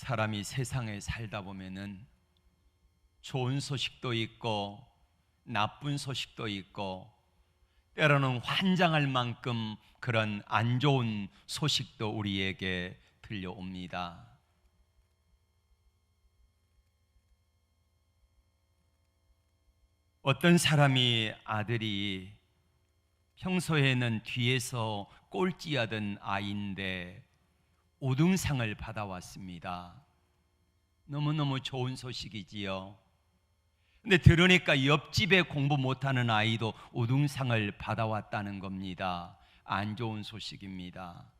사람이 세상에 살다 보면은 좋은 소식도 있고 나쁜 소식도 있고 때로는 환장할 만큼 그런 안 좋은 소식도 우리에게 들려옵니다. 어떤 사람이 아들이 평소에는 뒤에서 꼴찌하던 아이인데 우등상을 받아왔습니다. 너무너무 좋은 소식이지요. 근데 들으니까 옆집에 공부 못하는 아이도 우등상을 받아왔다는 겁니다. 안 좋은 소식입니다.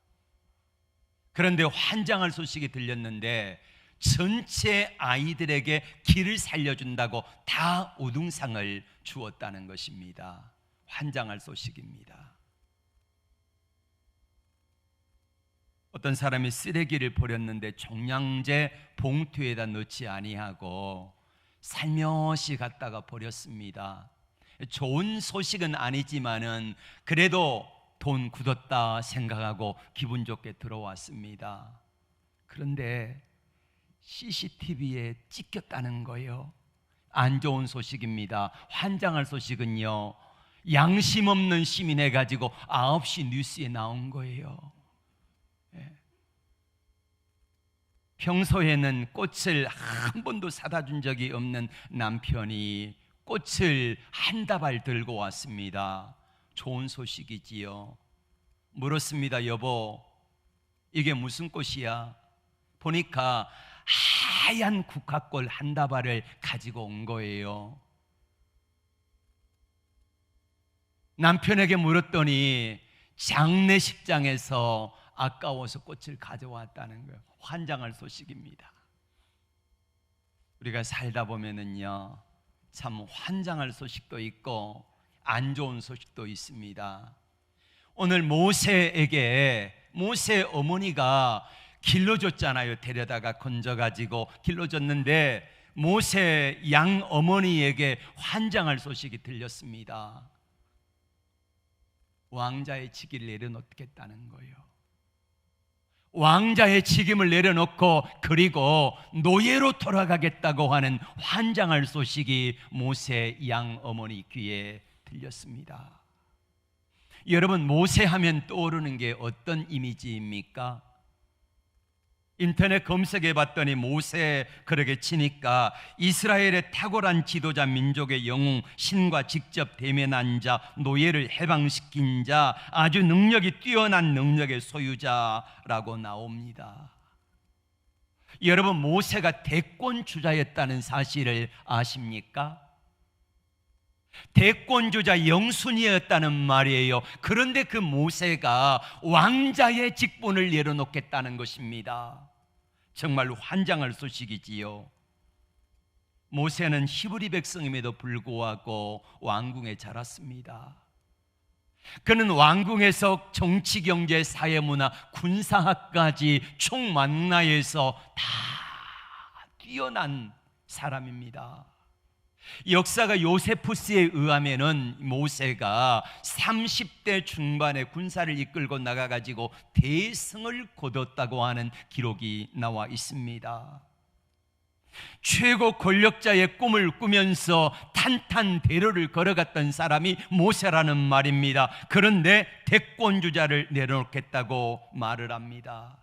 그런데 환장할 소식이 들렸는데 전체 아이들에게 길을 살려준다고 다 우등상을 주었다는 것입니다. 환장할 소식입니다. 어떤 사람이 쓰레기를 버렸는데 종량제 봉투에다 넣지 아니하고 살며시 갖다가 버렸습니다. 좋은 소식은 아니지만은 그래도 돈 굳었다 생각하고 기분 좋게 들어왔습니다. 그런데 CCTV에 찍혔다는 거예요. 안 좋은 소식입니다. 환장할 소식은요, 양심 없는 시민해 가지고 9시 뉴스에 나온 거예요. 평소에는 꽃을 한 번도 사다 준 적이 없는 남편이 꽃을 한 다발 들고 왔습니다. 좋은 소식이지요. 물었습니다. 여보, 이게 무슨 꽃이야? 보니까 하얀 국화꽃 한 다발을 가지고 온 거예요. 남편에게 물었더니 장례식장에서 아까워서 꽃을 가져왔다는 거예요. 환장할 소식입니다. 우리가 살다 보면은요, 참 환장할 소식도 있고 안 좋은 소식도 있습니다. 오늘 모세에게 모세 어머니가 길러줬잖아요. 데려다가 건져가지고 길러줬는데 모세 양 어머니에게 환장할 소식이 들렸습니다. 왕자의 직위를 내려놓겠다는 거예요. 왕자의 직임을 내려놓고 그리고 노예로 돌아가겠다고 하는 환장할 소식이 모세 양 어머니 귀에 들렸습니다. 여러분, 모세하면 떠오르는 게 어떤 이미지입니까? 인터넷 검색해 봤더니 모세 그렇게 치니까 이스라엘의 탁월한 지도자, 민족의 영웅, 신과 직접 대면한 자, 노예를 해방시킨 자, 아주 능력이 뛰어난 능력의 소유자라고 나옵니다. 여러분, 모세가 대권 주자였다는 사실을 아십니까? 대권주자 영순이었다는 말이에요. 그런데 그 모세가 왕자의 직분을 내려놓겠다는 것입니다. 정말 환장할 소식이지요. 모세는 히브리 백성임에도 불구하고 왕궁에 자랐습니다. 그는 왕궁에서 정치, 경제, 사회, 문화, 군사학까지 총망라해서 다 뛰어난 사람입니다. 역사가 요세푸스에 의하면은 모세가 30대 중반에 군사를 이끌고 나가가지고 대승을 거뒀다고 하는 기록이 나와 있습니다. 최고 권력자의 꿈을 꾸면서 탄탄대로를 걸어갔던 사람이 모세라는 말입니다. 그런데 대권주자를 내려놓겠다고 말을 합니다.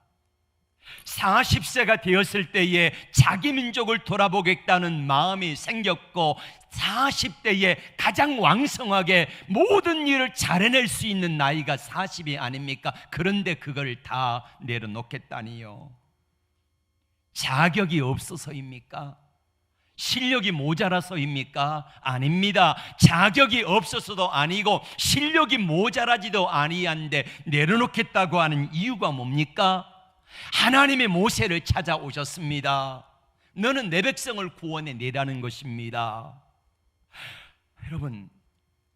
40세가 되었을 때에 자기 민족을 돌아보겠다는 마음이 생겼고 40대에 가장 왕성하게 모든 일을 잘해낼 수 있는 나이가 40이 아닙니까? 그런데 그걸 다 내려놓겠다니요. 자격이 없어서입니까? 실력이 모자라서입니까? 아닙니다. 자격이 없어서도 아니고 실력이 모자라지도 아니한데 내려놓겠다고 하는 이유가 뭡니까? 하나님의 모세를 찾아오셨습니다. 너는 내 백성을 구원해 내라는 것입니다. 여러분,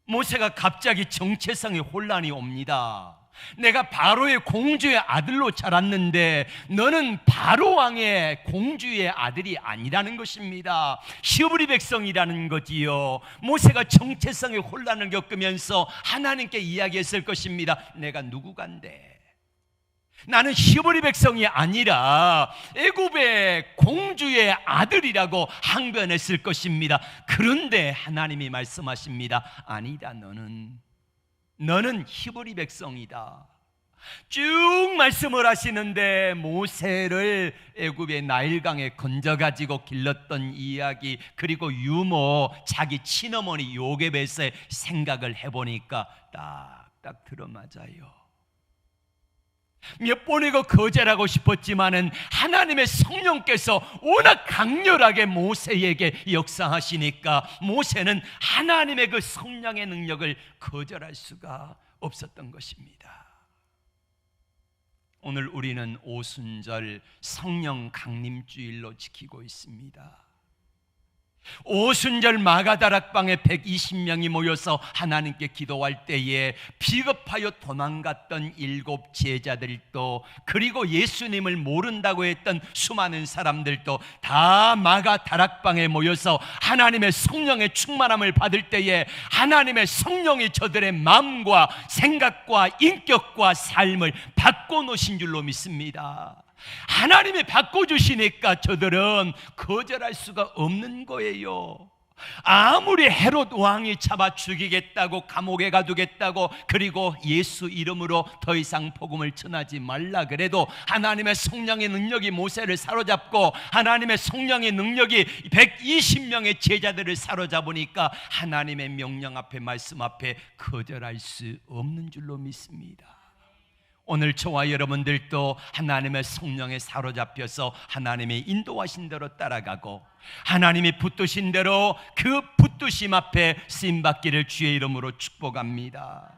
모세가 갑자기 정체성의 혼란이 옵니다. 내가 바로의 공주의 아들로 자랐는데 너는 바로 왕의 공주의 아들이 아니라는 것입니다. 히브리 백성이라는 거지요. 모세가 정체성의 혼란을 겪으면서 하나님께 이야기했을 것입니다. 내가 누구간데? 나는 히브리 백성이 아니라 애굽의 공주의 아들이라고 항변했을 것입니다. 그런데 하나님이 말씀하십니다. 아니다, 너는 히브리 백성이다. 쭉 말씀을 하시는데 모세를 애굽의 나일강에 건져가지고 길렀던 이야기, 그리고 유모 자기 친어머니 요게벳의 생각을 해보니까 딱딱 들어맞아요. 몇 번이고 거절하고 싶었지만은 하나님의 성령께서 워낙 강렬하게 모세에게 역사하시니까 모세는 하나님의 그 성령의 능력을 거절할 수가 없었던 것입니다. 오늘 우리는 오순절 성령 강림주일로 지키고 있습니다. 오순절 마가다락방에 120명이 모여서 하나님께 기도할 때에 비겁하여 도망갔던 7 제자들도, 그리고 예수님을 모른다고 했던 수많은 사람들도 다 마가다락방에 모여서 하나님의 성령의 충만함을 받을 때에 하나님의 성령이 저들의 마음과 생각과 인격과 삶을 바꿔놓으신 줄로 믿습니다. 하나님이 바꿔주시니까 저들은 거절할 수가 없는 거예요. 아무리 헤롯 왕이 잡아 죽이겠다고 감옥에 가두겠다고, 그리고 예수 이름으로 더 이상 복음을 전하지 말라 그래도 하나님의 성령의 능력이 모세를 사로잡고 하나님의 성령의 능력이 120명의 제자들을 사로잡으니까 하나님의 명령 앞에, 말씀 앞에 거절할 수 없는 줄로 믿습니다. 오늘 저와 여러분들도 하나님의 성령에 사로잡혀서 하나님의 인도하신 대로 따라가고 하나님이 붙드신 대로 그 붙드심 앞에 쓰임받기를 주의 이름으로 축복합니다.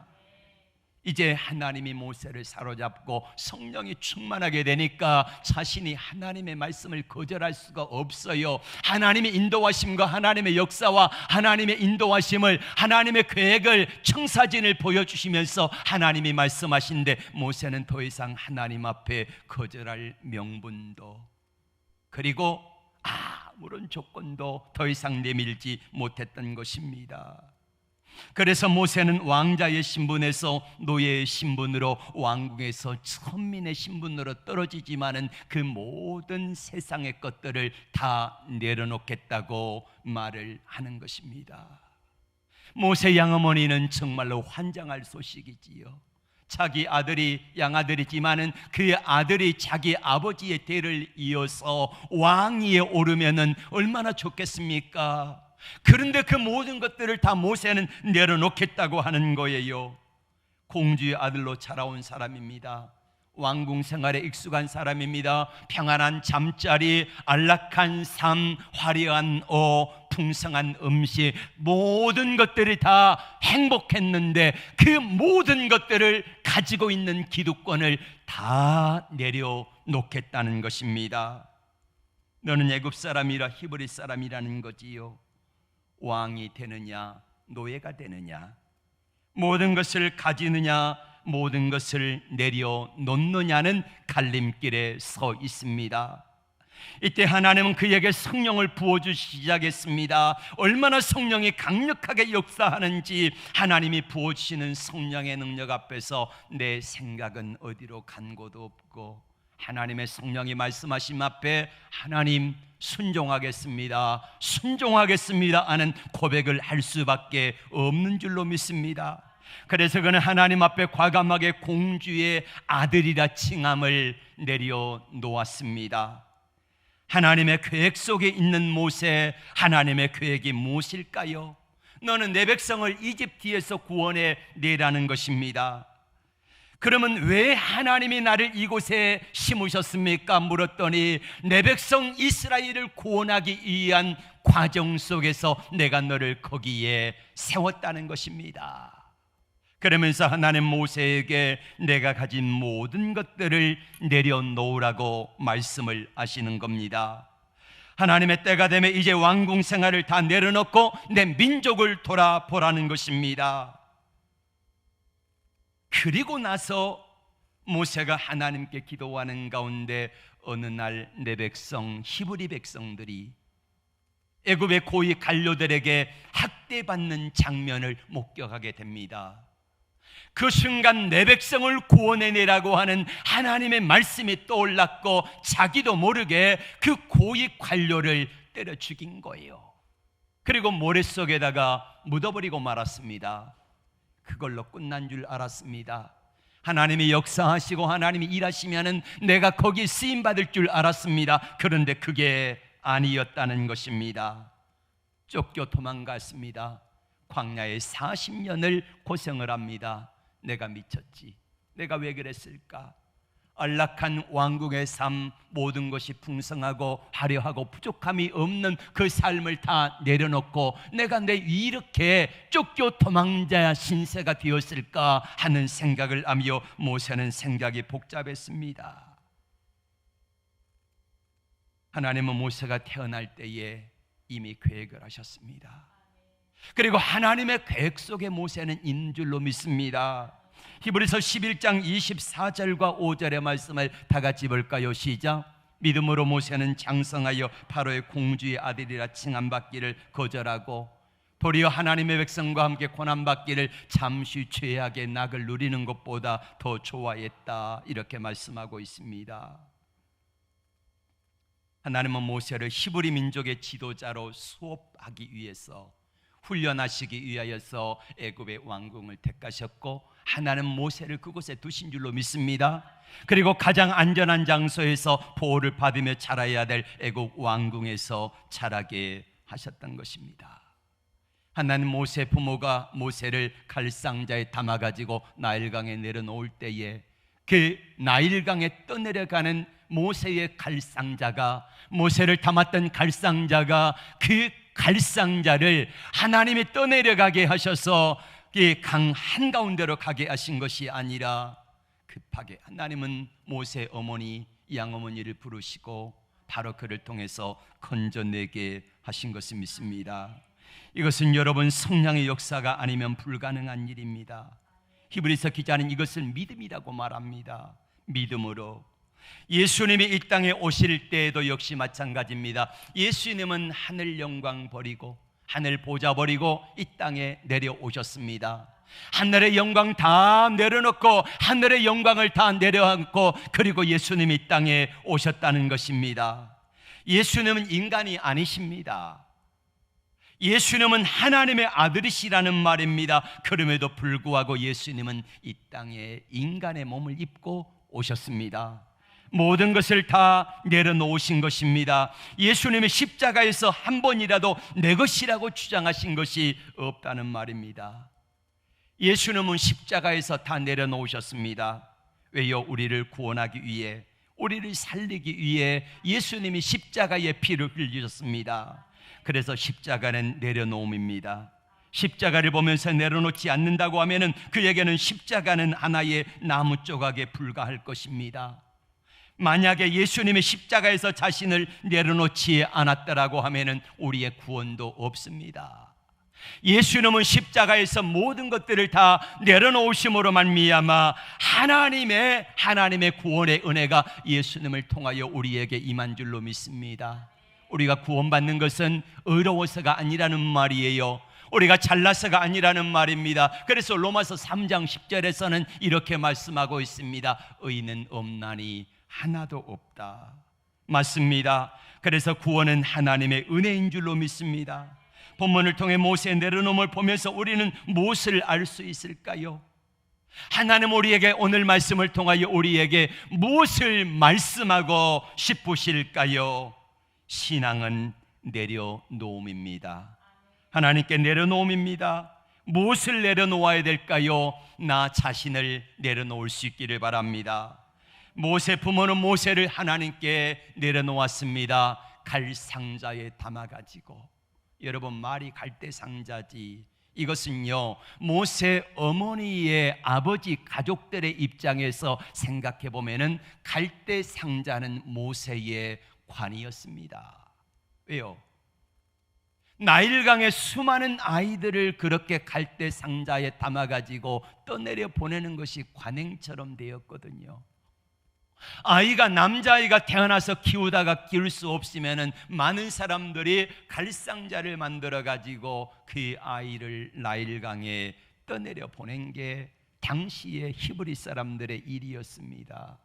이제 하나님이 모세를 사로잡고 성령이 충만하게 되니까 자신이 하나님의 말씀을 거절할 수가 없어요. 하나님의 인도하심과 하나님의 역사와 하나님의 인도하심을, 하나님의 계획을, 청사진을 보여주시면서 하나님이 말씀하신데 모세는 더 이상 하나님 앞에 거절할 명분도, 그리고 아무런 조건도 더 이상 내밀지 못했던 것입니다. 그래서 모세는 왕자의 신분에서 노예의 신분으로, 왕궁에서 천민의 신분으로 떨어지지만은 그 모든 세상의 것들을 다 내려놓겠다고 말을 하는 것입니다. 모세 양어머니는 정말로 환장할 소식이지요. 자기 아들이 양아들이지만은 그 아들이 자기 아버지의 대를 이어서 왕위에 오르면은 얼마나 좋겠습니까? 그런데 그 모든 것들을 다 모세는 내려놓겠다고 하는 거예요. 공주의 아들로 자라온 사람입니다. 왕궁 생활에 익숙한 사람입니다. 평안한 잠자리, 안락한 삶, 화려한 옷, 풍성한 음식, 모든 것들이 다 행복했는데 그 모든 것들을 가지고 있는 기득권을 다 내려놓겠다는 것입니다. 너는 애굽 사람이라 히브리 사람이라는 거지요. 왕이 되느냐 노예가 되느냐, 모든 것을 가지느냐 모든 것을 내려놓느냐는 갈림길에 서 있습니다. 이때 하나님은 그에게 성령을 부어주시기 시작했습니다. 얼마나 성령이 강력하게 역사하는지, 하나님이 부어주시는 성령의 능력 앞에서 내 생각은 어디로 간 곳도 없고 하나님의 성령이 말씀하신 앞에 하나님 순종하겠습니다, 순종하겠습니다 하는 고백을 할 수밖에 없는 줄로 믿습니다. 그래서 그는 하나님 앞에 과감하게 공주의 아들이라 칭함을 내려놓았습니다. 하나님의 계획 속에 있는 모세, 하나님의 계획이 무엇일까요? 너는 내 백성을 이집트에서 구원해 내라는 것입니다. 그러면 왜 하나님이 나를 이곳에 심으셨습니까? 물었더니 내 백성 이스라엘을 구원하기 위한 과정 속에서 내가 너를 거기에 세웠다는 것입니다. 그러면서 하나님 모세에게 내가 가진 모든 것들을 내려놓으라고 말씀을 하시는 겁니다. 하나님의 때가 되면 이제 왕궁 생활을 다 내려놓고 내 민족을 돌아보라는 것입니다. 그리고 나서 모세가 하나님께 기도하는 가운데 어느 날 내 백성 히브리 백성들이 애굽의 고위 관료들에게 학대받는 장면을 목격하게 됩니다. 그 순간 내 백성을 구원해내라고 하는 하나님의 말씀이 떠올랐고 자기도 모르게 그 고위 관료를 때려 죽인 거예요. 그리고 모래 속에다가 묻어버리고 말았습니다. 그걸로 끝난 줄 알았습니다. 하나님이 역사하시고 하나님이 일하시면은 내가 거기에 쓰임받을 줄 알았습니다. 그런데 그게 아니었다는 것입니다. 쫓겨 도망갔습니다. 광야에 40년을 고생을 합니다. 내가 미쳤지. 내가 왜 그랬을까? 안락한 왕국의 삶, 모든 것이 풍성하고 화려하고 부족함이 없는 그 삶을 다 내려놓고 내가 왜 이렇게 쫓겨 도망자 신세가 되었을까 하는 생각을 하며 모세는 생각이 복잡했습니다. 하나님은 모세가 태어날 때에 이미 계획을 하셨습니다. 그리고 하나님의 계획 속에 모세는 있는 줄로 믿습니다. 히브리서 11장 24절과 5절의 말씀을 다 같이 볼까요? 시작. 믿음으로 모세는 장성하여 바로의 공주의 아들이라 칭함받기를 거절하고 도리어 하나님의 백성과 함께 고난받기를 잠시 죄악의 낙을 누리는 것보다 더 좋아했다. 이렇게 말씀하고 있습니다. 하나님은 모세를 히브리 민족의 지도자로 수업하기 위해서, 훈련하시기 위하여서 애굽의 왕궁을 택하셨고 하나님 모세를 그곳에 두신 줄로 믿습니다. 그리고 가장 안전한 장소에서 보호를 받으며 자라야 될 애굽 왕궁에서 자라게 하셨던 것입니다. 하나님 모세 부모가 모세를 갈상자에 담아가지고 나일강에 내려놓을 때에 그 나일강에 떠내려가는 모세의 갈상자가, 모세를 담았던 갈상자가 그 갈상자를 하나님이 떠내려가게 하셔서 강 한가운데로 가게 하신 것이 아니라 급하게 하나님은 모세 어머니 양어머니를 부르시고 바로 그를 통해서 건져내게 하신 것을 믿습니다. 이것은 여러분 성령의 역사가 아니면 불가능한 일입니다. 히브리서 기자는 이것을 믿음이라고 말합니다. 믿음으로. 예수님이 이 땅에 오실 때에도 역시 마찬가지입니다. 예수님은 하늘 영광 버리고 하늘 보좌 버리고 이 땅에 내려오셨습니다. 하늘의 영광 다 내려놓고 하늘의 영광을 다 내려앉고 그리고 예수님이 이 땅에 오셨다는 것입니다. 예수님은 인간이 아니십니다. 예수님은 하나님의 아들이시라는 말입니다. 그럼에도 불구하고 예수님은 이 땅에 인간의 몸을 입고 오셨습니다. 모든 것을 다 내려놓으신 것입니다. 예수님이 십자가에서 한 번이라도 내 것이라고 주장하신 것이 없다는 말입니다. 예수님은 십자가에서 다 내려놓으셨습니다. 왜요? 우리를 구원하기 위해, 우리를 살리기 위해 예수님이 십자가의 피를 흘리셨습니다. 그래서 십자가는 내려놓음입니다. 십자가를 보면서 내려놓지 않는다고 하면 그에게는 십자가는 하나의 나무 조각에 불과할 것입니다. 만약에 예수님이 십자가에서 자신을 내려놓지 않았더라고 하면 우리의 구원도 없습니다. 예수님은 십자가에서 모든 것들을 다 내려놓으심으로 말미암아 하나님의 구원의 은혜가 예수님을 통하여 우리에게 임한 줄로 믿습니다. 우리가 구원받는 것은 의로워서가 아니라는 말이에요. 우리가 잘나서가 아니라는 말입니다. 그래서 로마서 3장 10절에서는 이렇게 말씀하고 있습니다. 의는 없나니 하나도 없다. 맞습니다. 그래서 구원은 하나님의 은혜인 줄로 믿습니다. 본문을 통해 모세의 내려놓음을 보면서 우리는 무엇을 알 수 있을까요? 하나님 우리에게 오늘 말씀을 통하여 우리에게 무엇을 말씀하고 싶으실까요? 신앙은 내려놓음입니다. 하나님께 내려놓음입니다. 무엇을 내려놓아야 될까요? 나 자신을 내려놓을 수 있기를 바랍니다. 모세 부모는 모세를 하나님께 내려놓았습니다. 갈상자에 담아가지고. 여러분, 말이 갈대상자지. 이것은요, 모세 어머니의 아버지 가족들의 입장에서 생각해 보면은 갈대상자는 모세의 관이었습니다. 왜요? 나일강에 수많은 아이들을 그렇게 갈대상자에 담아가지고 떠내려 보내는 것이 관행처럼 되었거든요. 아이가, 남자아이가 태어나서 키우다가 키울 수 없으면 많은 사람들이 갈상자를 만들어 가지고 그 아이를 나일강에 떠내려 보낸 게 당시의 히브리 사람들의 일이었습니다.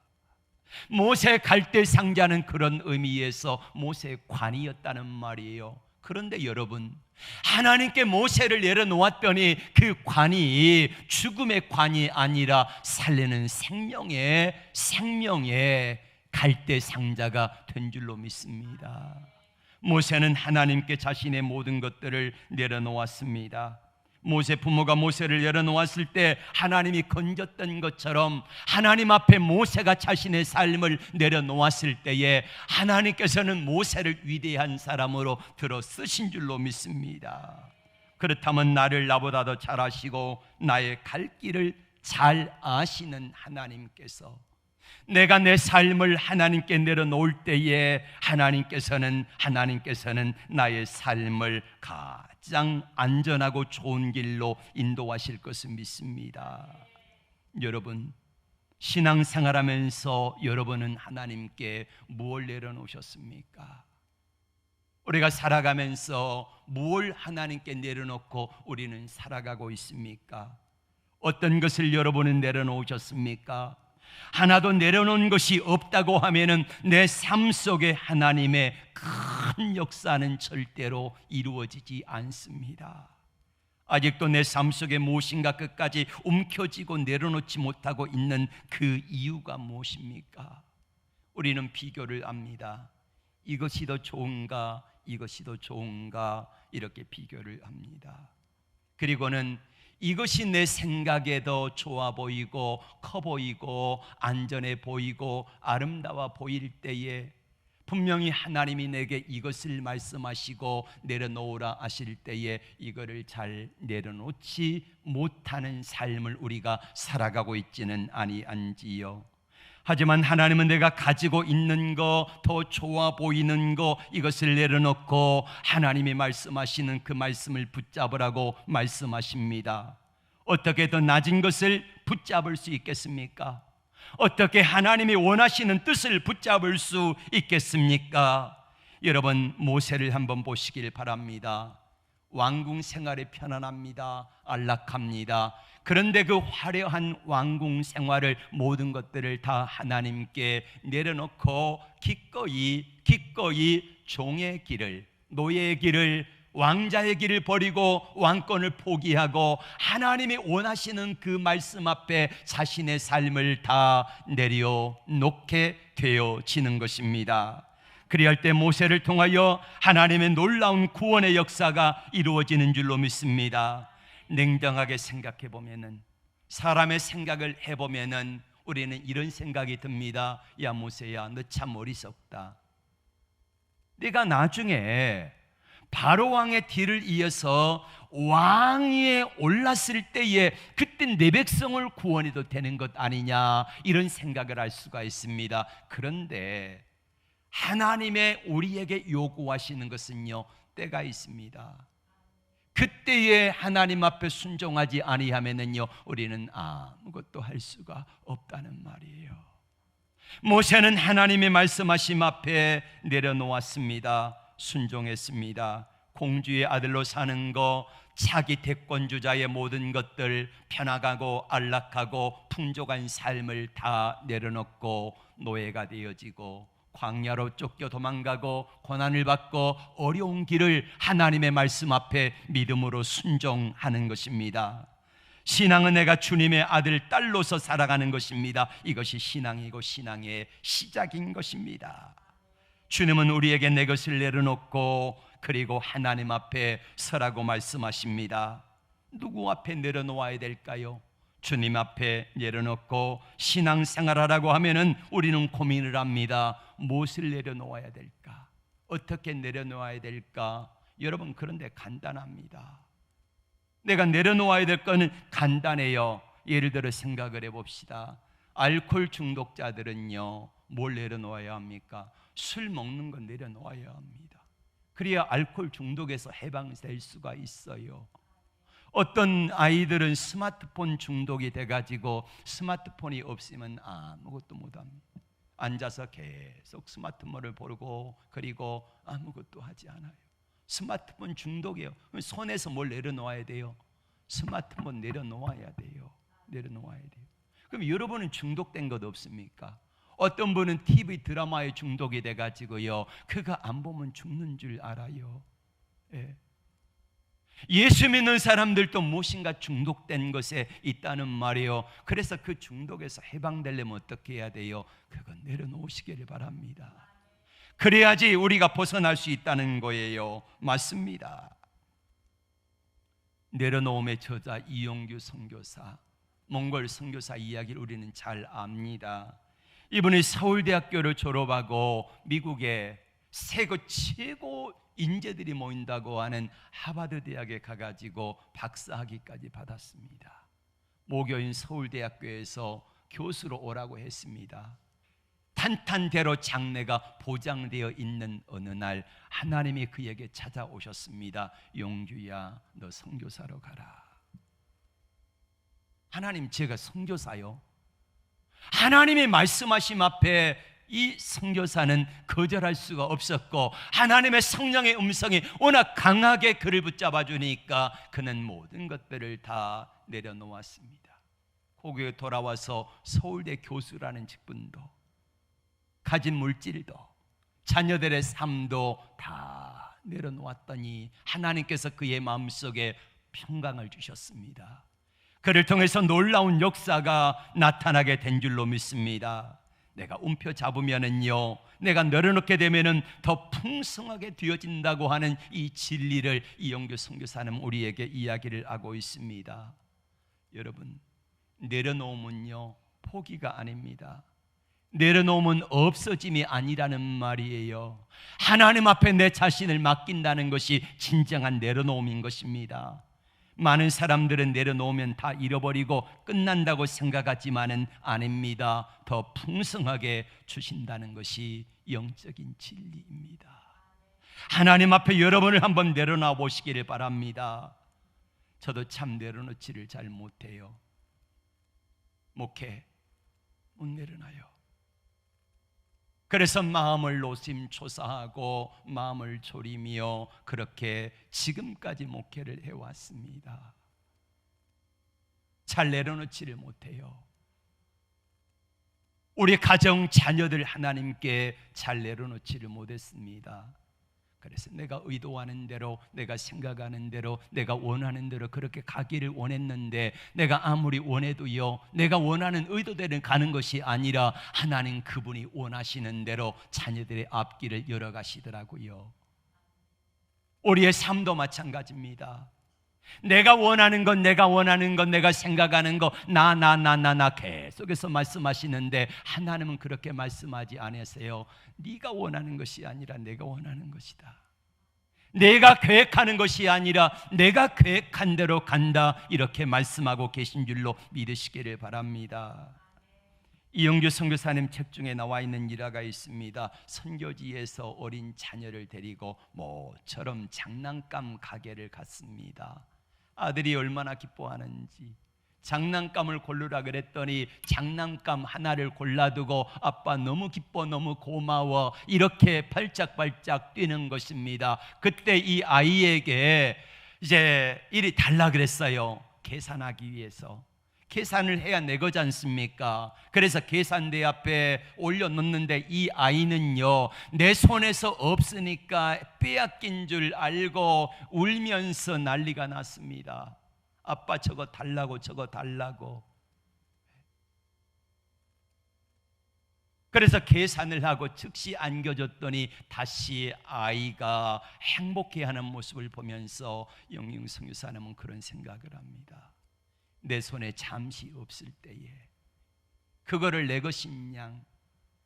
모세 갈대 상자는 그런 의미에서 모세의 관이었다는 말이에요. 그런데 여러분, 하나님께 모세를 내려놓았더니 그 관이 죽음의 관이 아니라 살리는 생명의 갈대 상자가 된 줄로 믿습니다. 모세는 하나님께 자신의 모든 것들을 내려놓았습니다. 모세 부모가 모세를 내려놓았을 때 하나님이 건졌던 것처럼 하나님 앞에 모세가 자신의 삶을 내려놓았을 때에 하나님께서는 모세를 위대한 사람으로 들어 쓰신 줄로 믿습니다. 그렇다면 나를 나보다 더 잘 아시고 나의 갈 길을 잘 아시는 하나님께서 내가 내 삶을 하나님께 내려놓을 때에 하나님께서는 나의 삶을 가장 안전하고 좋은 길로 인도하실 것을 믿습니다. 여러분, 신앙생활하면서 여러분은 하나님께 무엇을 내려놓으셨습니까? 우리가 살아가면서 무엇을 하나님께 내려놓고 우리는 살아가고 있습니까? 어떤 것을 여러분은 내려놓으셨습니까? 하나도 내려놓은 것이 없다고 하면은 내 삶 속에 하나님의 큰 역사는 절대로 이루어지지 않습니다. 아직도 내 삶 속에 무엇인가 끝까지 움켜쥐고 내려놓지 못하고 있는 그 이유가 무엇입니까? 우리는 비교를 합니다. 이것이 더 좋은가, 이것이 더 좋은가, 이렇게 비교를 합니다. 그리고는 이것이 내 생각에 더 좋아 보이고 커 보이고 안전해 보이고 아름다워 보일 때에 분명히 하나님이 내게 이것을 말씀하시고 내려놓으라 하실 때에 이거를 잘 내려놓지 못하는 삶을 우리가 살아가고 있지는 아니한지요. 하지만 하나님은 내가 가지고 있는 거, 더 좋아 보이는 거, 이것을 내려놓고 하나님이 말씀하시는 그 말씀을 붙잡으라고 말씀하십니다. 어떻게 더 낮은 것을 붙잡을 수 있겠습니까? 어떻게 하나님이 원하시는 뜻을 붙잡을 수 있겠습니까? 여러분, 모세를 한번 보시길 바랍니다. 왕궁 생활이 편안합니다. 안락합니다. 그런데 그 화려한 왕궁 생활을 모든 것들을 다 하나님께 내려놓고 기꺼이 종의 길을, 노예의 길을, 왕자의 길을 버리고 왕권을 포기하고 하나님이 원하시는 그 말씀 앞에 자신의 삶을 다 내려놓게 되어지는 것입니다. 그리할 때 모세를 통하여 하나님의 놀라운 구원의 역사가 이루어지는 줄로 믿습니다. 냉정하게 생각해 보면은, 사람의 생각을 해보면은 우리는 이런 생각이 듭니다. 야 모세야, 너 참 어리석다. 네가 나중에 바로 왕의 뒤를 이어서 왕위에 올랐을 때에 그때 내 백성을 구원해도 되는 것 아니냐, 이런 생각을 할 수가 있습니다. 그런데 하나님의 우리에게 요구하시는 것은요, 때가 있습니다. 그때에 하나님 앞에 순종하지 아니하면은요, 우리는 아무것도 할 수가 없다는 말이에요. 모세는 하나님의 말씀하심 앞에 내려놓았습니다. 순종했습니다. 공주의 아들로 사는 거, 차기 태권주자의 모든 것들, 편하고 안락하고 풍족한 삶을 다 내려놓고 노예가 되어지고 광야로 쫓겨 도망가고 고난을 받고 어려운 길을 하나님의 말씀 앞에 믿음으로 순종하는 것입니다. 신앙은 내가 주님의 아들, 딸로서 살아가는 것입니다. 이것이 신앙이고 신앙의 시작인 것입니다. 주님은 우리에게 내 것을 내려놓고 그리고 하나님 앞에 서라고 말씀하십니다. 누구 앞에 내려놓아야 될까요? 주님 앞에 내려놓고 신앙생활하라고 하면은 우리는 고민을 합니다. 무엇을 내려놓아야 될까? 어떻게 내려놓아야 될까? 여러분, 그런데 간단합니다. 내가 내려놓아야 될 거는 간단해요. 예를 들어 생각을 해봅시다. 알코올 중독자들은요, 뭘 내려놓아야 합니까? 술 먹는 건 내려놓아야 합니다. 그래야 알코올 중독에서 해방될 수가 있어요. 어떤 아이들은 스마트폰 중독이 돼가지고 스마트폰이 없으면 아무것도 못합니다. 앉아서 계속 스마트폰을 보고 그리고 아무것도 하지 않아요. 스마트폰 중독이에요. 손에서 뭘 내려놓아야 돼요? 스마트폰 내려놓아야 돼요. 내려놓아야 돼요. 그럼 여러분은 중독된 것 없습니까? 어떤 분은 TV 드라마에 중독이 돼가지고요, 그거 안 보면 죽는 줄 알아요. 예. 예수 믿는 사람들도 무엇인가 중독된 것에 있다는 말이에요. 그래서 그 중독에서 해방되려면 어떻게 해야 돼요? 그건 내려놓으시기를 바랍니다. 그래야지 우리가 벗어날 수 있다는 거예요. 맞습니다. 내려놓음의 저자 이용규 선교사, 몽골 선교사 이야기를 우리는 잘 압니다. 이분이 서울대학교를 졸업하고 미국의 세계 최고 인재들이 모인다고 하는 하버드 대학에 가가지고 박사학위까지 받았습니다. 모교인 서울대학교에서 교수로 오라고 했습니다. 탄탄대로 장래가 보장되어 있는 어느 날 하나님이 그에게 찾아오셨습니다. 용규야, 너 선교사로 가라. 하나님, 제가 선교사요? 하나님의 말씀하심 앞에 이 선교사는 거절할 수가 없었고, 하나님의 성령의 음성이 워낙 강하게 그를 붙잡아 주니까 그는 모든 것들을 다 내려놓았습니다. 고교에 돌아와서 서울대 교수라는 직분도, 가진 물질도, 자녀들의 삶도 다 내려놓았더니 하나님께서 그의 마음속에 평강을 주셨습니다. 그를 통해서 놀라운 역사가 나타나게 된 줄로 믿습니다. 내가 움표 잡으면은요, 내가 내려놓게 되면은 더 풍성하게 되어진다고 하는 이 진리를 이용규 선교사는 우리에게 이야기를 하고 있습니다. 여러분, 내려놓으면요, 포기가 아닙니다. 내려놓으면 없어짐이 아니라는 말이에요. 하나님 앞에 내 자신을 맡긴다는 것이 진정한 내려놓음인 것입니다. 많은 사람들은 내려놓으면 다 잃어버리고 끝난다고 생각하지만은 아닙니다. 더 풍성하게 주신다는 것이 영적인 진리입니다. 하나님 앞에 여러분을 한번 내려놔 보시기를 바랍니다. 저도 참 내려놓지를 잘 못해요. 목회 못 내려놔요. 그래서 마음을 노심초사하고 마음을 졸이며 그렇게 지금까지 목회를 해왔습니다. 잘 내려놓지를 못해요. 우리 가정 자녀들 하나님께 잘 내려놓지를 못했습니다. 그래서 내가 의도하는 대로, 내가 생각하는 대로, 내가 원하는 대로 그렇게 가기를 원했는데, 내가 아무리 원해도요, 내가 원하는 의도대로 가는 것이 아니라 하나님 그분이 원하시는 대로 자녀들의 앞길을 열어가시더라고요. 우리의 삶도 마찬가지입니다. 내가 원하는 건, 내가 원하는 건, 내가 생각하는 거, 나 계속해서 말씀하시는데 하나님은 그렇게 말씀하지 않으세요. 네가 원하는 것이 아니라 내가 원하는 것이다. 내가 계획하는 것이 아니라 내가 계획한 대로 간다, 이렇게 말씀하고 계신 줄로 믿으시기를 바랍니다. 이용규 선교사님 책 중에 나와 있는 일화가 있습니다. 선교지에서 어린 자녀를 데리고 모처럼 장난감 가게를 갔습니다. 아들이 얼마나 기뻐하는지, 장난감을 고르라 그랬더니 장난감 하나를 골라두고 아빠 너무 기뻐, 너무 고마워, 이렇게 발짝발짝 뛰는 것입니다. 그때 이 아이에게 이제 일이 달라 그랬어요. 계산하기 위해서. 계산을 해야 내 거지 않습니까? 그래서 계산대 앞에 올려놓는데 이 아이는요, 내 손에서 없으니까 빼앗긴 줄 알고 울면서 난리가 났습니다. 아빠 저거 달라고, 저거 달라고. 그래서 계산을 하고 즉시 안겨줬더니 다시 아이가 행복해하는 모습을 보면서 영영 선교사님은 그런 생각을 합니다. 내 손에 잠시 없을 때에 그거를 내 것인 양,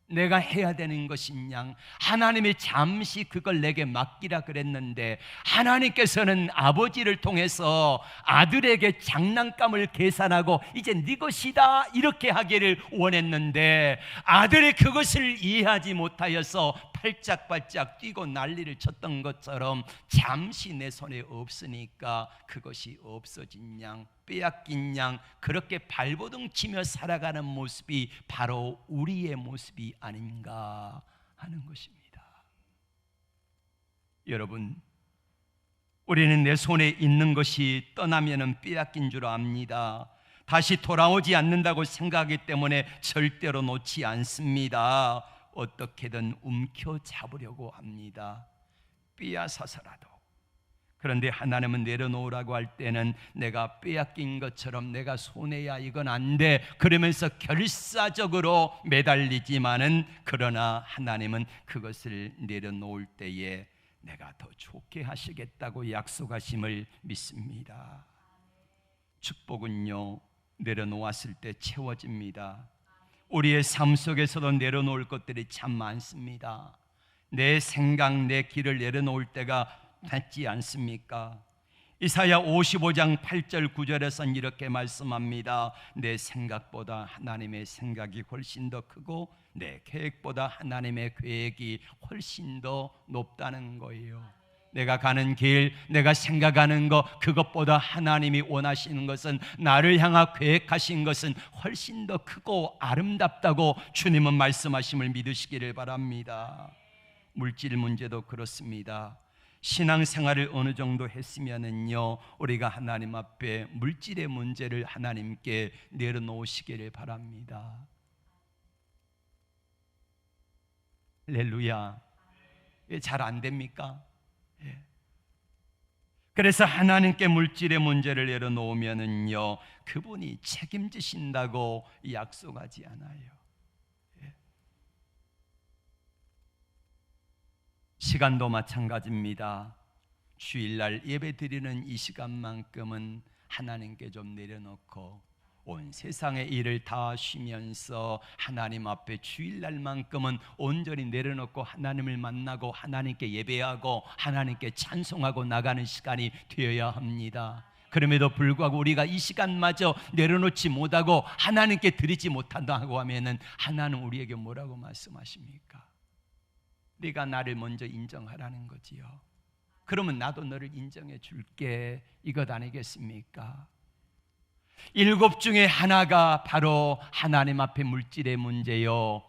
내가 해야 되는 것인 양, 하나님이 잠시 그걸 내게 맡기라 그랬는데 하나님께서는 아버지를 통해서 아들에게 장난감을 계산하고 이제 네 것이다 이렇게 하기를 원했는데, 아들이 그것을 이해하지 못하여서 팔짝팔짝 뛰고 난리를 쳤던 것처럼 잠시 내 손에 없으니까 그것이 없어진 양, 빼앗긴 양, 그렇게 발버둥 치며 살아가는 모습이 바로 우리의 모습이 아닌가 하는 것입니다. 여러분, 우리는 내 손에 있는 것이 떠나면은 빼앗긴 줄 압니다. 다시 돌아오지 않는다고 생각하기 때문에 절대로 놓지 않습니다. 어떻게든 움켜잡으려고 합니다. 빼앗아서라도. 그런데 하나님은 내려놓으라고 할 때는 내가 빼앗긴 것처럼 내가 손해야, 이건 안 돼, 그러면서 결사적으로 매달리지만은, 그러나 하나님은 그것을 내려놓을 때에 내가 더 좋게 하시겠다고 약속하심을 믿습니다. 축복은요, 내려놓았을 때 채워집니다. 우리의 삶 속에서도 내려놓을 것들이 참 많습니다. 내 생각, 내 길을 내려놓을 때가 닿지 않습니까? 이사야 55장 8절 9절에서는 이렇게 말씀합니다. 내 생각보다 하나님의 생각이 훨씬 더 크고 내 계획보다 하나님의 계획이 훨씬 더 높다는 거예요. 내가 가는 길, 내가 생각하는 것, 그것보다 하나님이 원하시는 것은, 나를 향하 계획하신 것은 훨씬 더 크고 아름답다고 주님은 말씀하심을 믿으시기를 바랍니다. 물질 문제도 그렇습니다. 신앙생활을 어느 정도 했으면은요, 우리가 하나님 앞에 물질의 문제를 하나님께 내려놓으시기를 바랍니다. 할렐루야. 잘 안 됩니까? 그래서 하나님께 물질의 문제를 내려놓으면은요, 그분이 책임지신다고 약속하지 않아요. 시간도 마찬가지입니다. 주일날 예배 드리는 이 시간만큼은 하나님께 좀 내려놓고 온 세상의 일을 다 쉬면서 하나님 앞에 주일날만큼은 온전히 내려놓고 하나님을 만나고 하나님께 예배하고 하나님께 찬송하고 나가는 시간이 되어야 합니다. 그럼에도 불구하고 우리가 이 시간마저 내려놓지 못하고 하나님께 드리지 못한다고 하면은 하나님 우리에게 뭐라고 말씀하십니까? 네가 나를 먼저 인정하라는 거지요. 그러면 나도 너를 인정해 줄게, 이것 아니겠습니까? 7 중에 하나가 바로 하나님 앞에 물질의 문제요.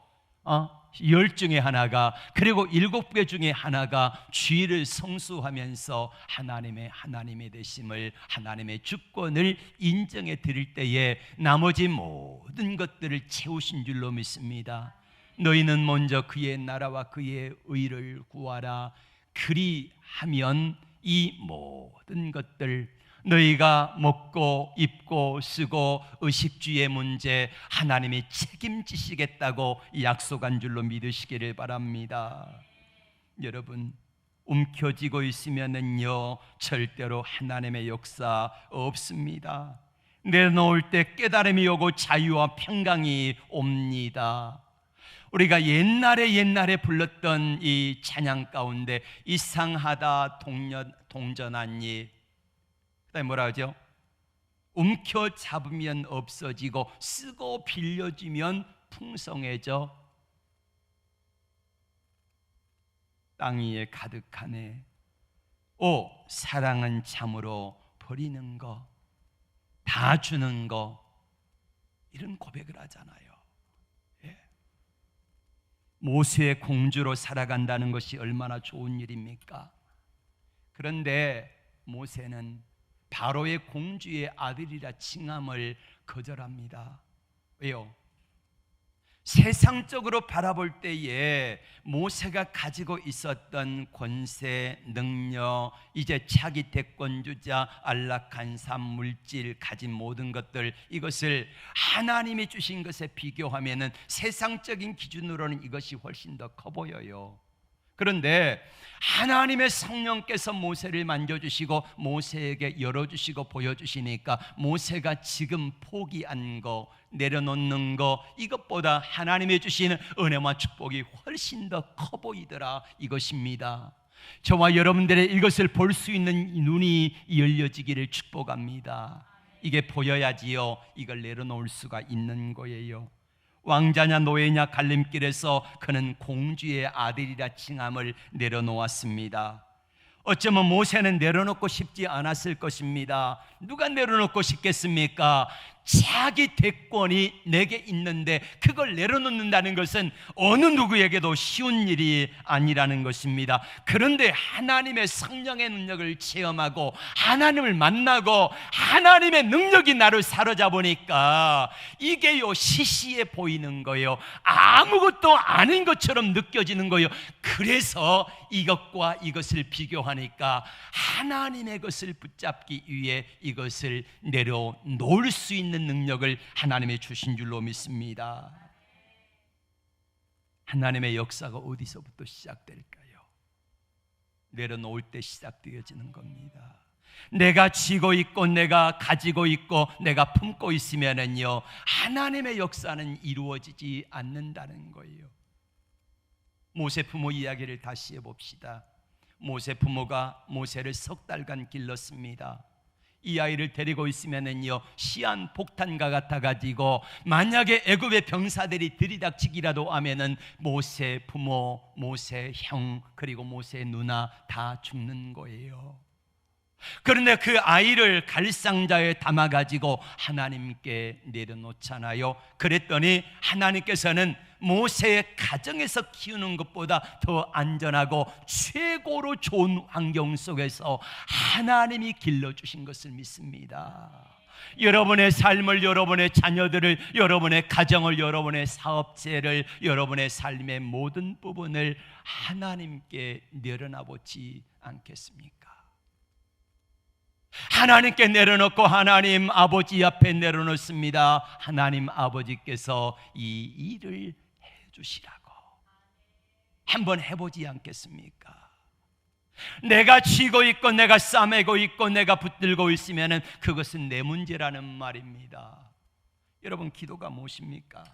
10 중에 하나가, 그리고 7개 중에 하나가 주의를 성수하면서 하나님의 되심을, 하나님의 주권을 인정해 드릴 때에 나머지 모든 것들을 채우신 줄로 믿습니다. 너희는 먼저 그의 나라와 그의 의를 구하라. 그리하면 이 모든 것들, 너희가 먹고 입고 쓰고 의식주의 문제 하나님이 책임지시겠다고 약속한 줄로 믿으시기를 바랍니다. 여러분, 움켜쥐고 있으면은요, 절대로 하나님의 역사 없습니다. 내려놓을 때 깨달음이 오고 자유와 평강이 옵니다. 우리가 옛날에 불렀던 이 찬양 가운데 이상하다 동전하니, 그다음에 뭐라 하죠? 움켜잡으면 없어지고 쓰고 빌려주면 풍성해져 땅 위에 가득하네. 오, 사랑은 참으로 버리는 거, 다 주는 거, 이런 고백을 하잖아요. 모세의 공주로 살아간다는 것이 얼마나 좋은 일입니까? 그런데 모세는 바로의 공주의 아들이라 칭함을 거절합니다. 왜요? 세상적으로 바라볼 때에 모세가 가지고 있었던 권세, 능력, 이제 차기 대권주자, 안락한 삶, 물질, 가진 모든 것들, 이것을 하나님이 주신 것에 비교하면은 세상적인 기준으로는 이것이 훨씬 더 커 보여요. 그런데 하나님의 성령께서 모세를 만져주시고 모세에게 열어주시고 보여주시니까 모세가 지금 포기한 거, 내려놓는 거, 이것보다 하나님이 주시는 은혜와 축복이 훨씬 더 커 보이더라, 이것입니다. 저와 여러분들의 이것을 볼 수 있는 눈이 열려지기를 축복합니다. 이게 보여야지요, 이걸 내려놓을 수가 있는 거예요. 왕자냐 노예냐 갈림길에서 그는 공주의 아들이라 칭함을 내려놓았습니다. 어쩌면 모세는 내려놓고 싶지 않았을 것입니다. 누가 내려놓고 싶겠습니까? 자기 대권이 내게 있는데 그걸 내려놓는다는 것은 어느 누구에게도 쉬운 일이 아니라는 것입니다. 그런데 하나님의 성령의 능력을 체험하고 하나님을 만나고 하나님의 능력이 나를 사로잡으니까 이게요 시시해 보이는 거예요. 아무것도 아닌 것처럼 느껴지는 거예요. 그래서 이것과 이것을 비교하니까 하나님의 것을 붙잡기 위해 이것을 내려놓을 수 있는 능력을 하나님이 주신 줄로 믿습니다. 하나님의 역사가 어디서부터 시작될까요? 내려놓을 때 시작되어지는 겁니다. 내가 쥐고 있고 내가 가지고 있고 내가 품고 있으면은요 하나님의 역사는 이루어지지 않는다는 거예요. 모세 부모 이야기를 다시 해봅시다. 모세 부모가 모세를 석 달간 길렀습니다. 이 아이를 데리고 있으면은요 시한 폭탄과 같아가지고 만약에 애굽의 병사들이 들이닥치기라도 하면은 모세 부모, 모세 형 그리고 모세 누나 다 죽는 거예요. 그런데 그 아이를 갈상자에 담아가지고 하나님께 내려놓잖아요. 그랬더니 하나님께서는 모세의 가정에서 키우는 것보다 더 안전하고 최고로 좋은 환경 속에서 하나님이 길러주신 것을 믿습니다. 여러분의 삶을, 여러분의 자녀들을, 여러분의 가정을, 여러분의 사업체를, 여러분의 삶의 모든 부분을 하나님께 내려놔보지 않겠습니까? 하나님께 내려놓고 하나님 아버지 앞에 내려놓습니다. 하나님 아버지께서 이 일을 해주시라고 한번 해보지 않겠습니까? 내가 쥐고 있고 내가 싸매고 있고 내가 붙들고 있으면 그것은 내 문제라는 말입니다. 여러분, 기도가 무엇입니까?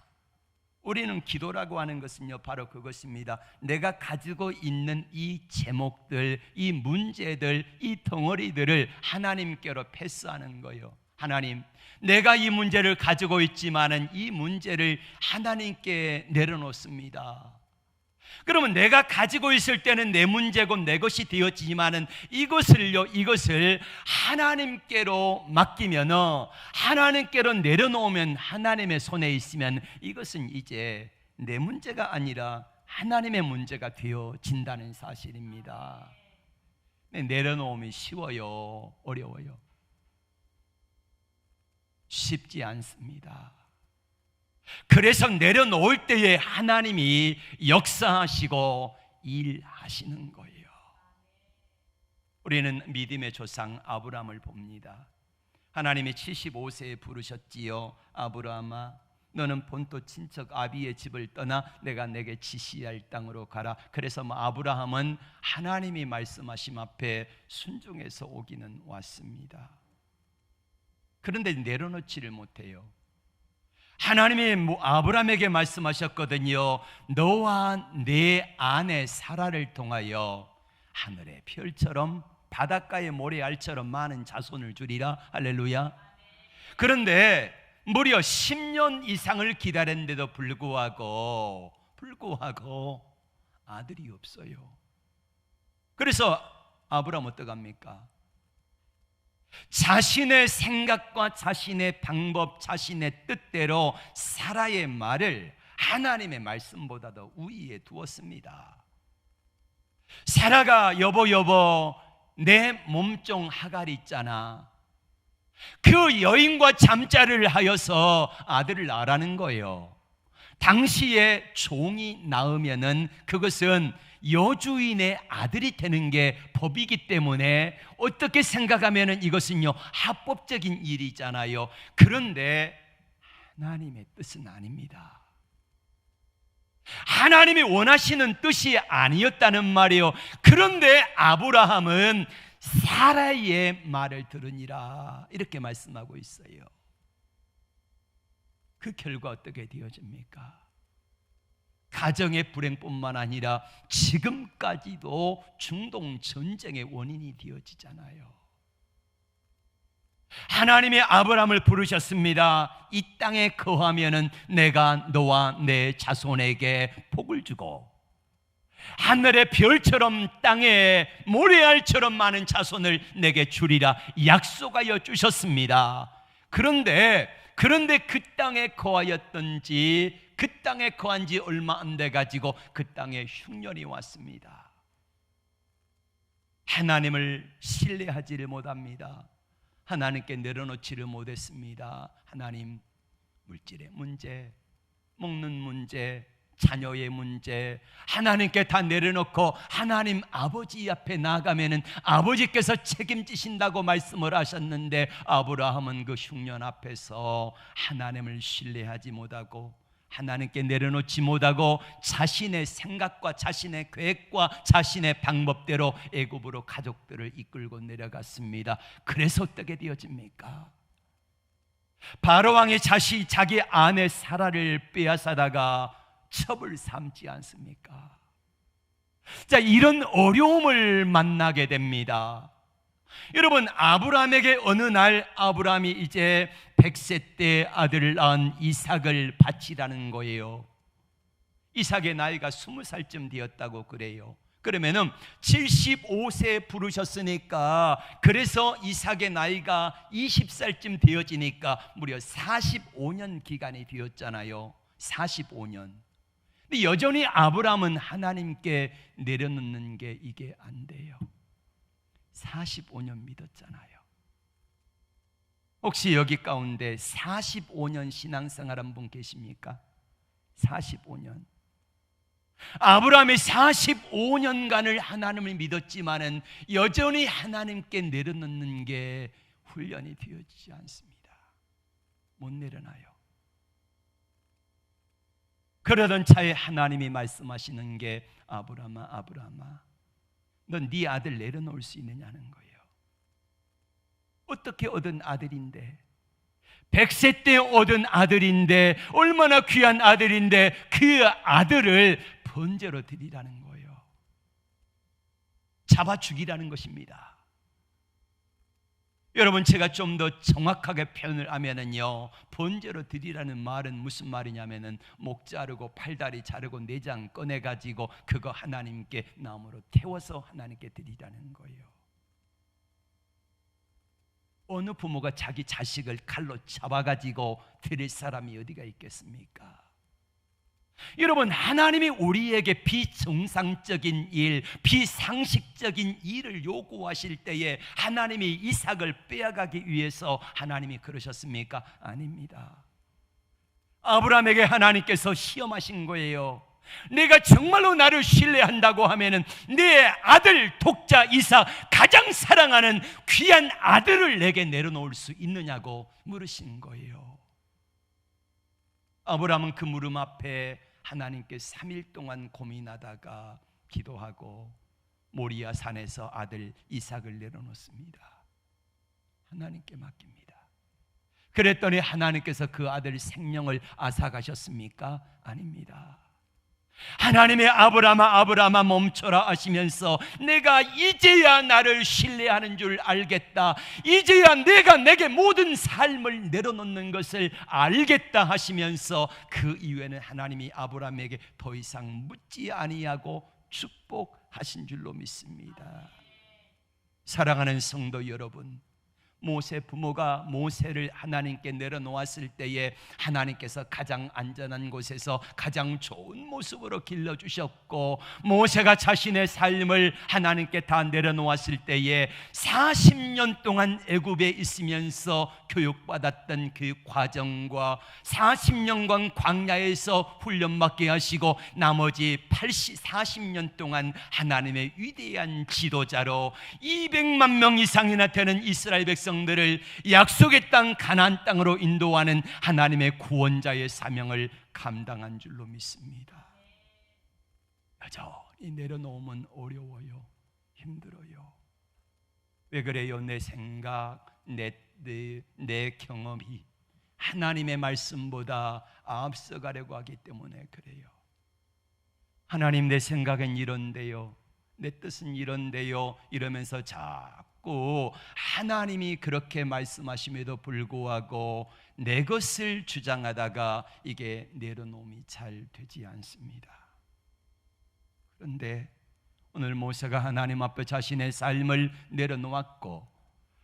우리는 기도라고 하는 것은요 바로 그것입니다. 내가 가지고 있는 이 제목들, 이 문제들, 이 덩어리들을 하나님께로 패스하는 거예요. 하나님, 내가 이 문제를 가지고 있지만은 이 문제를 하나님께 내려놓습니다. 그러면 내가 가지고 있을 때는 내 문제고 내 것이 되었지만은 이것을 하나님께로 맡기면, 하나님께로 내려놓으면, 하나님의 손에 있으면 이것은 이제 내 문제가 아니라 하나님의 문제가 되어진다는 사실입니다. 내려놓으면 쉬워요? 어려워요? 쉽지 않습니다. 그래서 내려놓을 때에 하나님이 역사하시고 일하시는 거예요. 우리는 믿음의 조상 아브라함을 봅니다. 하나님이 75세에 부르셨지요. 아브라함아, 너는 본토 친척 아비의 집을 떠나 내가 내게 지시할 땅으로 가라. 그래서 아브라함은 하나님이 말씀하심 앞에 순종해서 오기는 왔습니다. 그런데 내려놓지를 못해요. 하나님이 아브라함에게 말씀하셨거든요. 너와 내 아내 사라를 통하여 하늘의 별처럼 바닷가의 모래알처럼 많은 자손을 주리라. 할렐루야. 그런데 무려 10년 이상을 기다렸는데도 불구하고 아들이 없어요. 그래서 아브라함 어떡합니까? 자신의 생각과 자신의 방법, 자신의 뜻대로 사라의 말을 하나님의 말씀보다 더 우위에 두었습니다. 사라가 여보 내 몸종 하갈 있잖아, 그 여인과 잠자리를 하여서 아들을 낳으라는 거예요. 당시에 종이 낳으면은 그것은 여주인의 아들이 되는 게 법이기 때문에 어떻게 생각하면은 이것은요 합법적인 일이잖아요. 그런데 하나님의 뜻은 아닙니다. 하나님이 원하시는 뜻이 아니었다는 말이에요. 그런데 아브라함은 사라의 말을 들으니라 이렇게 말씀하고 있어요. 그 결과 어떻게 되어집니까? 가정의 불행뿐만 아니라 지금까지도 중동 전쟁의 원인이 되어지잖아요. 하나님이 아브라함을 부르셨습니다. 이 땅에 거하면은 내가 너와 내 자손에게 복을 주고 하늘의 별처럼 땅에 모래알처럼 많은 자손을 내게 주리라 약속하여 주셨습니다. 그런데 그런데 그 땅에 거하였던지 그 땅에 거한 지 얼마 안 돼 가지고 그 땅에 흉년이 왔습니다. 하나님을 신뢰하지를 못합니다. 하나님께 내려놓지를 못했습니다. 하나님, 물질의 문제, 먹는 문제, 자녀의 문제, 하나님께 다 내려놓고 하나님 아버지 앞에 나가면은 아버지께서 책임지신다고 말씀을 하셨는데, 아브라함은 그 흉년 앞에서 하나님을 신뢰하지 못하고 하나님께 내려놓지 못하고 자신의 생각과 자신의 계획과 자신의 방법대로 애굽으로 가족들을 이끌고 내려갔습니다. 그래서 어떻게 되어집니까? 바로왕이 자기 아내 사라를 빼앗아다가 첩을 삼지 않습니까? 자, 이런 어려움을 만나게 됩니다. 여러분, 아브라함에게 어느 날 아브라함이 이제 100세 때 아들을 낳은 이삭을 바치라는 거예요. 이삭의 나이가 20살쯤 되었다고 그래요. 그러면은 75세 부르셨으니까, 그래서 이삭의 나이가 20살쯤 되어지니까 무려 45년 기간이 되었잖아요. 45년. 근데 여전히 아브라함은 하나님께 내려놓는 게 이게 안 돼요. 45년 믿었잖아요. 혹시 여기 가운데 45년 신앙생활 한 분 계십니까? 45년. 아브라함이 45년간을 하나님을 믿었지만은 여전히 하나님께 내려놓는 게 훈련이 되어지지 않습니다. 못 내려놔요. 그러던 차에 하나님이 말씀하시는 게, 아브라함아, 아브라함아, 넌 네 아들 내려놓을 수 있느냐는 거예요. 어떻게 얻은 아들인데, 100세 때 얻은 아들인데, 얼마나 귀한 아들인데 그 아들을 번제로 드리라는 거예요. 잡아 죽이라는 것입니다. 여러분, 제가 좀 더 정확하게 표현을 하면은요, 번제로 드리라는 말은 무슨 말이냐면은 목 자르고 팔다리 자르고 내장 꺼내 가지고 그거 하나님께 나무로 태워서 하나님께 드리라는 거예요. 어느 부모가 자기 자식을 칼로 잡아 가지고 드릴 사람이 어디가 있겠습니까? 여러분, 하나님이 우리에게 비정상적인 일, 비상식적인 일을 요구하실 때에 하나님이 이삭을 빼앗가기 위해서 하나님이 그러셨습니까? 아닙니다. 아브라함에게 하나님께서 시험하신 거예요. 내가 정말로 나를 신뢰한다고 하면은 내 아들 독자 이삭, 가장 사랑하는 귀한 아들을 내게 내려놓을 수 있느냐고 물으신 거예요. 아브라함은 그 물음 앞에 하나님께 3일 동안 고민하다가 기도하고 모리아 산에서 아들 이삭을 내려놓습니다. 하나님께 맡깁니다. 그랬더니 하나님께서 그 아들 생명을 앗아가셨습니까? 아닙니다. 하나님의 아브라함아, 아브라함아 멈춰라 하시면서, 내가 이제야 나를 신뢰하는 줄 알겠다, 이제야 내가 내게 모든 삶을 내려놓는 것을 알겠다 하시면서 그 이후에는 하나님이 아브라함에게 더 이상 묻지 아니하고 축복하신 줄로 믿습니다. 사랑하는 성도 여러분, 모세 부모가 모세를 하나님께 내려놓았을 때에 하나님께서 가장 안전한 곳에서 가장 좋은 모습으로 길러주셨고, 모세가 자신의 삶을 하나님께 다 내려놓았을 때에 40년 동안 애굽에 있으면서 교육받았던 그 과정과 40년간 광야에서 훈련받게 하시고 나머지 40년 동안 하나님의 위대한 지도자로 200만 명 이상이나 되는 이스라엘 백성들을 약속의 땅 가나안 땅으로 인도하는 하나님의 구원자의 사명을 감당한 줄로 믿습니다. 여전히 내려놓으면 어려워요. 힘들어요. 왜 그래요? 내 생각, 내 경험이 하나님의 말씀보다 앞서가려고 하기 때문에 그래요. 하나님, 내 생각은 이런데요, 내 뜻은 이런데요, 이러면서 자꾸 하나님이 그렇게 말씀하심에도 불구하고 내 것을 주장하다가 이게 내려놓음이 잘 되지 않습니다. 그런데 오늘 모세가 하나님 앞에 자신의 삶을 내려놓았고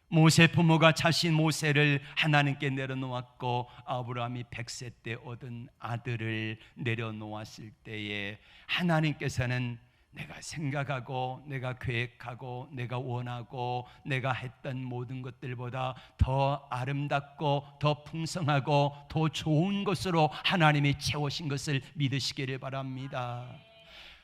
모세 부모가 자신 모세를 하나님께 내려놓았고 아브라함이 100세 때 얻은 아들을 내려놓았을 때에 하나님께서는 내가 생각하고 내가 계획하고 내가 원하고 내가 했던 모든 것들보다 더 아름답고 더 풍성하고 더 좋은 것으로 하나님이 채우신 것을 믿으시기를 바랍니다.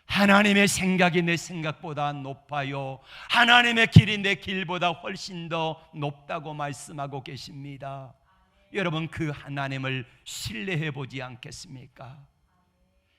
하나님의 생각이 내 생각보다 높아요. 하나님의 길이 내 길보다 훨씬 더 높다고 말씀하고 계십니다. 여러분, 그 하나님을 신뢰해 보지 않겠습니까?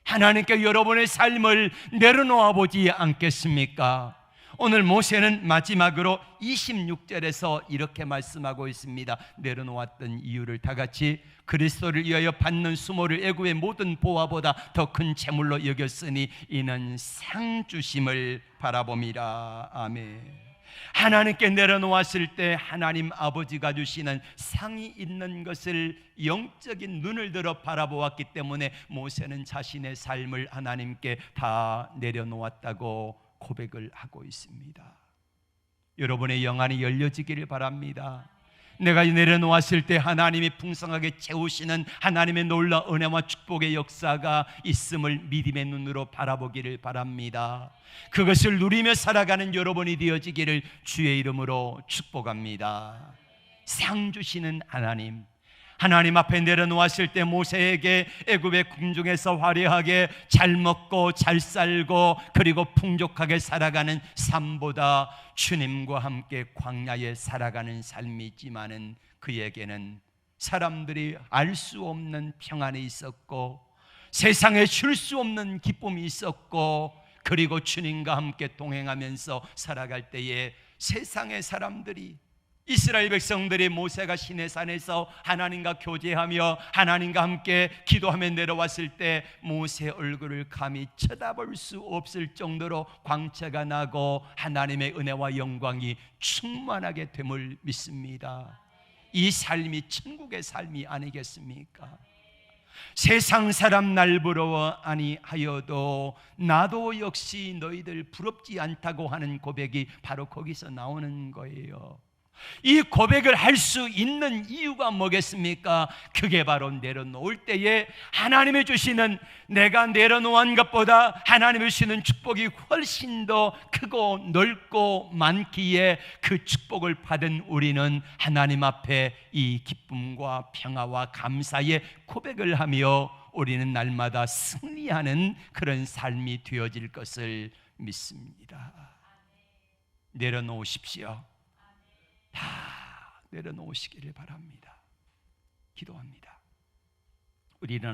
하나님께 여러분의 삶을 내려놓아 보지 않겠습니까? 오늘 모세는 마지막으로 26절에서 이렇게 말씀하고 있습니다. 내려놓았던 이유를 다 같이 그리스도를 위하여 받는 수모를 애굽의 모든 보화보다 더 큰 재물로 여겼으니 이는 상 주심을 바라봄이라. 아멘. 하나님께 내려놓았을 때 하나님 아버지가 주시는 상이 있는 것을 영적인 눈을 들어 바라보았기 때문에 모세는 자신의 삶을 하나님께 다 내려놓았다고 고백을 하고 있습니다. 여러분의 영안이 열려지기를 바랍니다. 내가 내려놓았을 때 하나님이 풍성하게 채우시는 하나님의 놀라운 은혜와 축복의 역사가 있음을 믿음의 눈으로 바라보기를 바랍니다. 그것을 누리며 살아가는 여러분이 되어지기를 주의 이름으로 축복합니다. 상 주시는 하나님, 하나님 앞에 내려놓았을 때 모세에게 애굽의 궁중에서 화려하게 잘 먹고 잘 살고 그리고 풍족하게 살아가는 삶보다 주님과 함께 광야에 살아가는 삶이지만은 그에게는 사람들이 알 수 없는 평안이 있었고 세상에 줄 수 없는 기쁨이 있었고 그리고 주님과 함께 동행하면서 살아갈 때에 세상의 사람들이 이스라엘 백성들이 모세가 시내산에서 하나님과 교제하며 하나님과 함께 기도하며 내려왔을 때 모세 얼굴을 감히 쳐다볼 수 없을 정도로 광채가 나고 하나님의 은혜와 영광이 충만하게 됨을 믿습니다. 이 삶이 천국의 삶이 아니겠습니까? 세상 사람 날 부러워 아니하여도 나도 역시 너희들 부럽지 않다고 하는 고백이 바로 거기서 나오는 거예요. 이 고백을 할 수 있는 이유가 뭐겠습니까? 그게 바로 내려놓을 때에 하나님이 주시는, 내가 내려놓은 것보다 하나님이 주시는 축복이 훨씬 더 크고 넓고 많기에 그 축복을 받은 우리는 하나님 앞에 이 기쁨과 평화와 감사의 고백을 하며 우리는 날마다 승리하는 그런 삶이 되어질 것을 믿습니다. 내려놓으십시오. 다 내려놓으시기를 바랍니다. 기도합니다. 우리 일어나